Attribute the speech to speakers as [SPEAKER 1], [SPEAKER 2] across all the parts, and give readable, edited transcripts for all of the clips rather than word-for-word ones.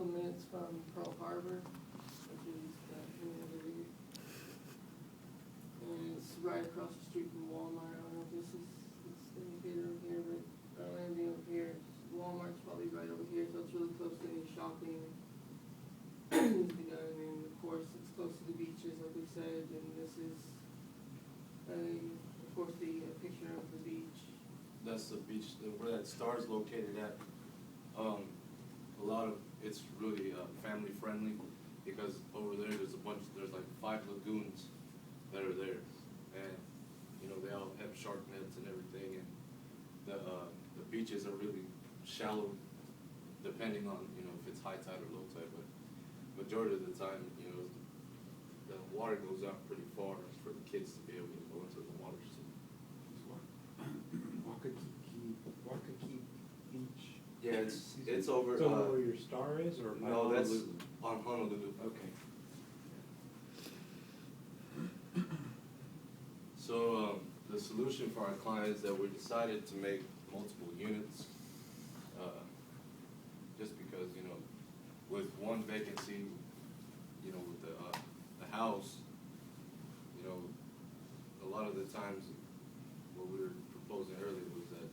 [SPEAKER 1] couple minutes from Pearl Harbor, which is the community. And it's right across the street from Walmart. I don't know if this is indicated over here, but our landing over here, Walmart's probably right over here, so it's really close to any shopping needs to be done. And of course, it's close to the beaches, like we said, and this is, of course, the picture of the beach.
[SPEAKER 2] That's the beach where that star is located at. A lot of it's really family friendly because over there there's like 5 lagoons that are there, and you know they all have shark nets and everything, and the beaches are really shallow depending on if it's high tide or low tide, but majority of the time the water goes out pretty far for the kids to be able to go into the water. So
[SPEAKER 3] Waikiki Beach.
[SPEAKER 2] yeah, it's over.
[SPEAKER 3] So where your star is, or
[SPEAKER 2] no, that's
[SPEAKER 3] Honolulu?
[SPEAKER 2] on Honolulu.
[SPEAKER 3] Okay.
[SPEAKER 2] So the solution for our client is that we decided to make multiple units, just because with one vacancy, with the house, a lot of the times what we were proposing earlier was that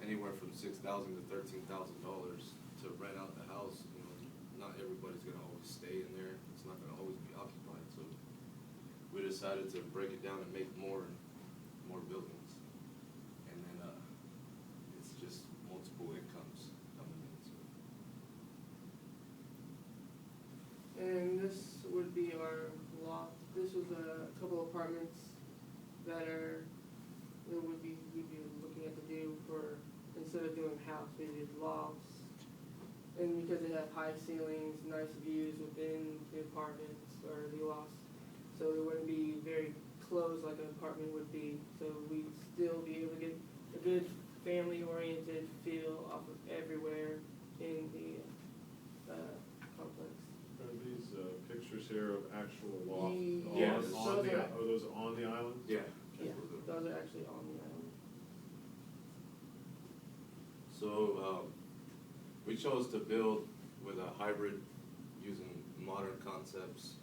[SPEAKER 2] anywhere from $6,000 to $13,000 to rent out the house. Not everybody's gonna always stay in there. It's not gonna always be occupied. So we decided to break it down and make more buildings, and then it's just multiple incomes coming in. So.
[SPEAKER 1] And this would be our loft. This was a couple apartments that we'd be looking at to do for, instead of doing house, we did lofts. And because they have high ceilings, nice views within the apartments or the lofts, so it wouldn't be very closed like an apartment would be. So we'd still be able to get a good family-oriented feel off of everywhere in the complex.
[SPEAKER 4] Are these pictures here of actual loft?
[SPEAKER 1] Yes.
[SPEAKER 4] Are those on the island?
[SPEAKER 2] Yeah.
[SPEAKER 1] Yeah, those are actually on the island.
[SPEAKER 2] So we chose to build with a hybrid using modern concepts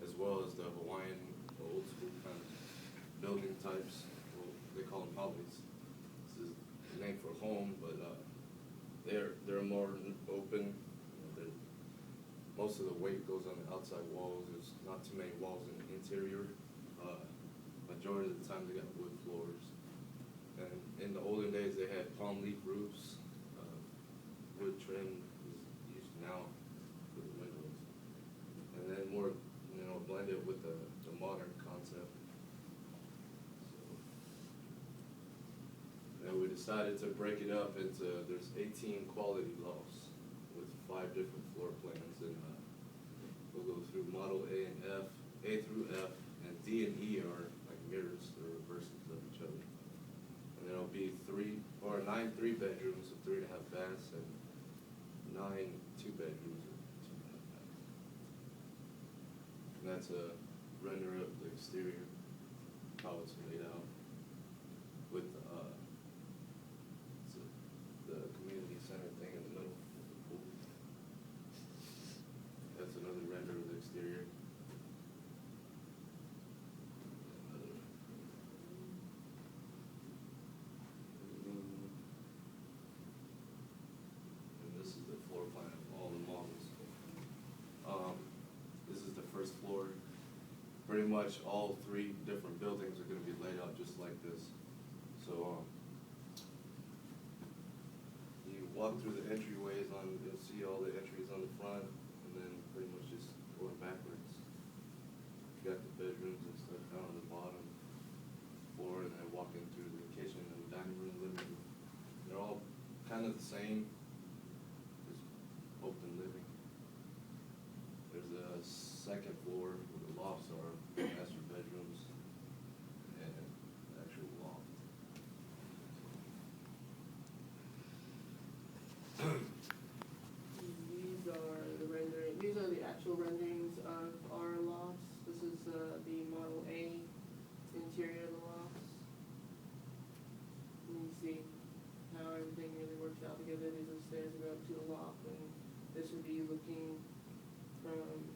[SPEAKER 2] as well as the Hawaiian old school kind of building types. Well, they call them hobbies. This is the name for home, but they're more open. Most of the weight goes on the outside walls. There's not too many walls in the interior. Majority of the time they got wood floors. And in the olden days they had palm leaf roofs. Wood trim is used now for the windows. And then more, blended with the modern concept. So, and we decided to break it up into, there's 18 quality lofts with 5 different floor plans, and we'll go through model A and F, A through F, and D and E are like mirrors, they're reverses of each other. And there'll be 9 3-bedrooms with 3.5 baths, and 9 2-bedrooms with 2.5 baths. And that's a render of the exterior, how it's laid out, with the community center thing in the middle with the pool. That's another render of the exterior. And this is the floor plan of all the models. This is the first floor. Pretty much all 3 different buildings are going to be laid out just like this. So you walk through the entryways, you'll see all the entries on the front, and then pretty much just going backwards. You got the bedrooms and stuff down on the bottom floor, and then walking through the kitchen and dining room, living room. They're all kind of the same, just open living. There's a second floor where the lofts are, master bedrooms, and an actual loft.
[SPEAKER 1] These are the actual renderings of our lofts. This is the Model A interior of the lofts. And you see how everything really works out together. These are stairs that go up to the loft, and This would be looking from,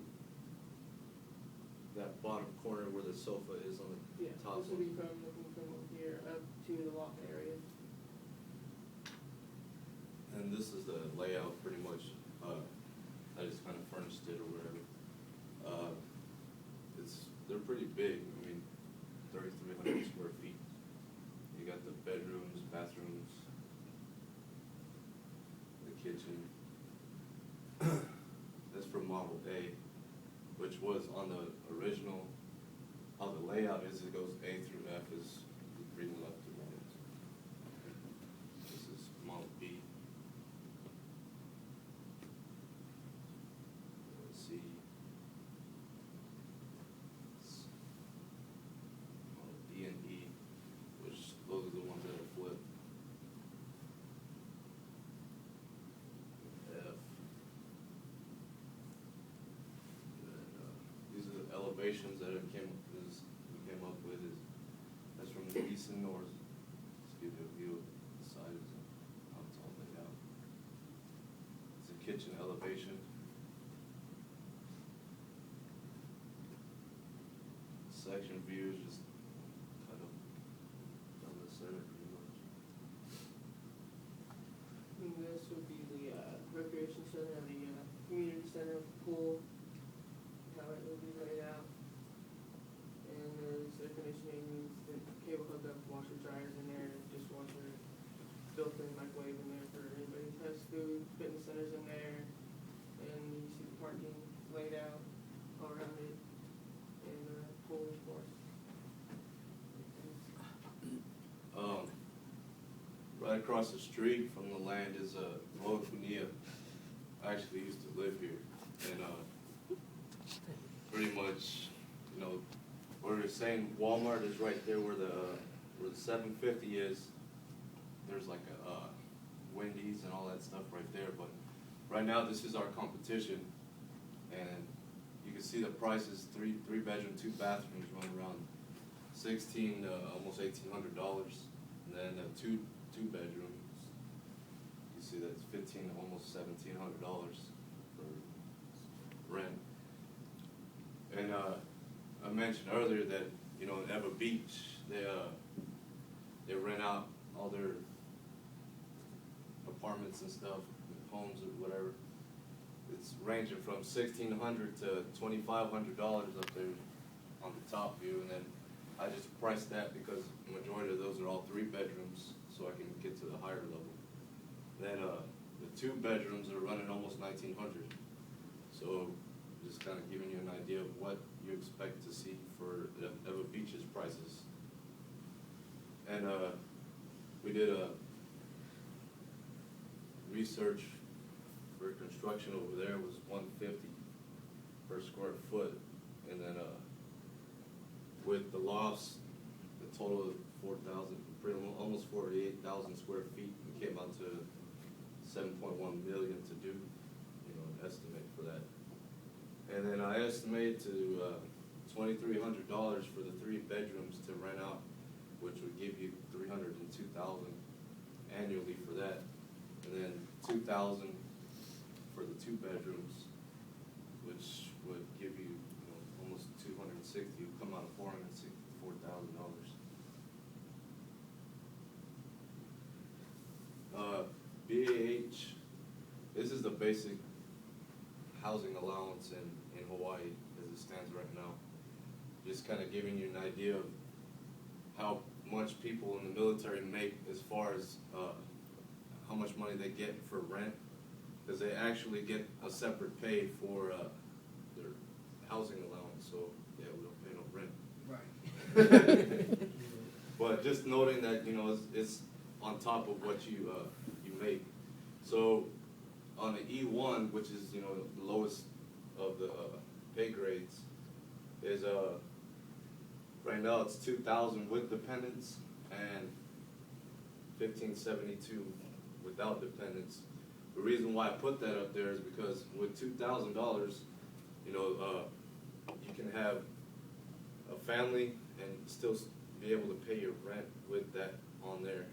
[SPEAKER 2] That bottom corner where the sofa is on the
[SPEAKER 1] yeah,
[SPEAKER 2] top
[SPEAKER 1] this would be
[SPEAKER 2] one.
[SPEAKER 1] from looking from here up to the loft area.
[SPEAKER 2] And this is the layout pretty much, I just kind of furnished it or whatever. They're pretty big, I mean, 3,300 square feet. You got the bedrooms, bathrooms, the kitchen. That's for Model A, which was on the original, how the layout is, it goes A through F is reading left to right. This is Model B. Let's see. Model D and E, which those are the ones that are flipped. F. These are the elevations that we came up with. That's from the east and north. Just give you a view of the sides and how it's all laid out. It's a kitchen elevation. Section view is just kind of down the center pretty much.
[SPEAKER 1] And this would be the recreation center, the community center, pool, how it would be laid out. And there's air conditioning, the cable hookup, washer dryers in there, dishwasher, built-in microwave in there for anybody who has food, fitness centers in there. And you see the parking laid out all around it, and pool, of course.
[SPEAKER 2] Right across the street from the land is Mokunia. I actually used to live here, and pretty much, you know, where you're saying Walmart is right there where the 750 is. There's like a Wendy's and all that stuff right there, but right now this is our competition, and you can see the prices: three bedroom, 2 bathrooms run around $1,600 to almost $1,800, and then two bedrooms. You see that's $1,500 to almost $1,700 for rent. And I mentioned earlier that, you know, in Eva Beach they rent out all their apartments and stuff, homes or whatever. It's ranging from $1,600 to $2,500 up there on the top view, and then I just priced that because the majority of those are all 3 bedrooms, so I can get to the higher level. Then the 2 bedrooms are running almost $1,900. So just kind of giving you an idea of what you expect to see for Eva Beach's prices. And we did a research for construction over there was $150 per square foot, and then with the lofts, the total of 4,000, almost 48,000 square feet, we came out to 7.1 million to do, you know, an estimate for that. And then I estimate to $2,300 for the 3 bedrooms to rent out, which would give you $302,000 annually for that, and then $2,000 for the 2 bedrooms, which would give you, almost $260,000. Would come out of $464,000. BAH. This is the basic housing allowance in Hawaii as it stands right now. Just kind of giving you an idea of how much people in the military make as far as how much money they get for rent, because they actually get a separate pay for their housing allowance. So yeah, we don't pay no rent.
[SPEAKER 5] Right.
[SPEAKER 2] But just noting that, it's on top of what you make. So on the E1, which is the lowest of the pay grades, is right now it's $2,000 with dependents and $1,572 without dependents. The reason why I put that up there is because with $2,000, you can have a family and still be able to pay your rent with that on there.